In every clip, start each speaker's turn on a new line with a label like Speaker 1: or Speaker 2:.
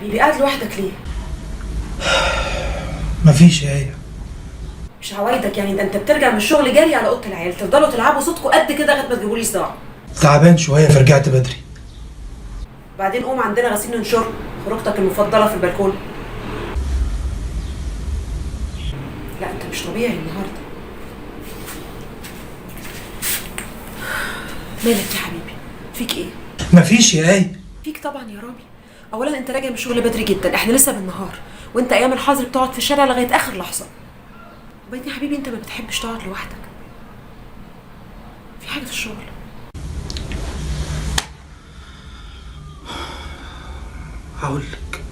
Speaker 1: حبيبي قاعد لوحدك ليه؟
Speaker 2: مفيش يا ايه.
Speaker 1: مش عوايدك يعني، ده انت بترجع من الشغل جاري على اوضه العيال، تفضلوا تلعبوا صوتكم قد كده لغايه ما تجيبوا لي صداع.
Speaker 2: تعبان شويه فرجعت بدري.
Speaker 1: بعدين قوم عندنا غسيل ننشر خروجتك المفضله في البلكونه. لا انت مش طبيعي النهارده. مالك يا حبيبي؟ فيك ايه؟
Speaker 2: مفيش يا ايه.
Speaker 1: فيك طبعا يا رامي. اولا انت راجع من الشغل بدري جدا، احنا لسه بالنهار، وانت ايام الحظر بتقعد في الشارع لغايه اخر لحظه. وبعدين يا حبيبي انت ما بتحبش تقعد لوحدك. في حاجه في الشغل؟
Speaker 2: هقول لك.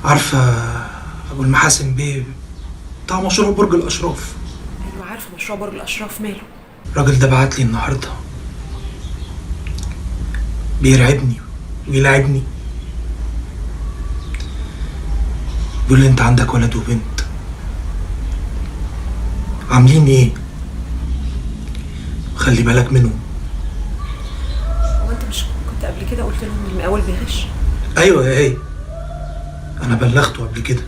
Speaker 2: عارفه ابو المحاسن بيه بتاع مشروع برج الاشراف؟
Speaker 1: ايوه عارفه مشروع برج الاشراف، ماله؟
Speaker 2: الراجل ده بعت لي النهارده بيرعبني ويلاعبني. بيقول لي انت عندك ولد وبنت، عاملين ايه؟ خلي بالك منهم.
Speaker 1: هو انت مش كنت قبل كده قلت لهم المقاول بيغش؟
Speaker 2: ايوه يا ايه، انا بلغته قبل كده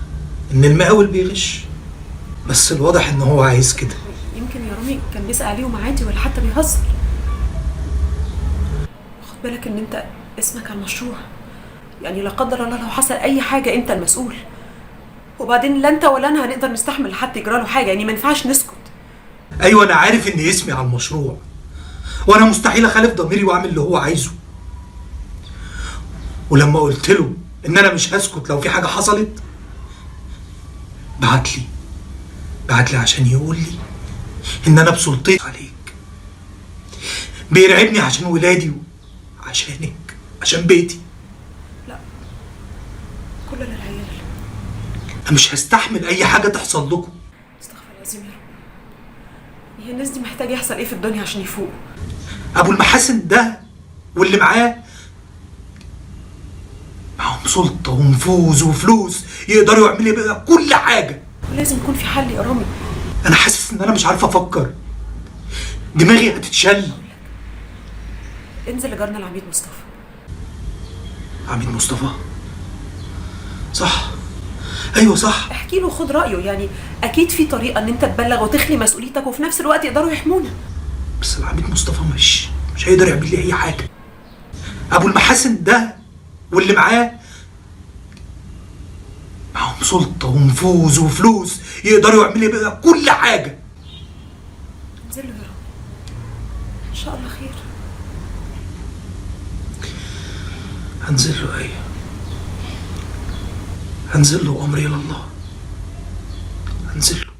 Speaker 2: ان المقاول بيغش، بس الواضح ان هو عايز كده.
Speaker 1: يمكن يا رامي كان بيسأل عليهم عادي ولا حتى بيهزر. خد بالك ان انت اسمك على المشروع، يعني لا قدر الله لو حصل اي حاجه انت المسؤول. وبعدين لا انت ولا انا هنقدر نستحمل لحد يجرى له حاجه، يعني ما ينفعش نسكت.
Speaker 2: ايوه انا عارف ان اسمي على المشروع، وانا مستحيل اخالف ضميري واعمل اللي هو عايزه. ولما قلت له ان انا مش هسكت لو في حاجه حصلت، بعت لي عشان يقول لي ان انا بسلطتي عليك. بيرعبني عشان ولادي وعشانك، عشان بيتي.
Speaker 1: لا كل للعيال.
Speaker 2: انا مش هستحمل اي حاجه تحصل لكم.
Speaker 1: استغفر الله العظيم يا رب. هي الناس دي محتاجه يحصل ايه في الدنيا عشان يفوقوا؟
Speaker 2: ابو المحاسن ده واللي معاهم سلطه ونفوذ وفلوس، يقدروا يعملوا بقى كل حاجه.
Speaker 1: ولازم يكون في حل يا رامي.
Speaker 2: انا حاسس ان انا مش عارف افكر، دماغي هتتشل.
Speaker 1: انزل لجارنا العميد مصطفى.
Speaker 2: عميد مصطفى؟ صح، ايوه صح.
Speaker 1: احكي له خد رايه، يعني اكيد في طريقه ان انت تبلغ وتخلي مسؤوليتك وفي نفس الوقت يقدروا يحمونا.
Speaker 2: بس العميد مصطفى مش هيقدر يعمل لي اي حاجه. ابو المحاسن ده واللي معاهم سلطه ونفوذ وفلوس، يقدروا يعملوا بقى كل حاجه.
Speaker 1: انزل له يا رامي، ان شاء الله خير.
Speaker 2: هنزل له ايه؟ هنزل له، امري الى الله. هنزل له.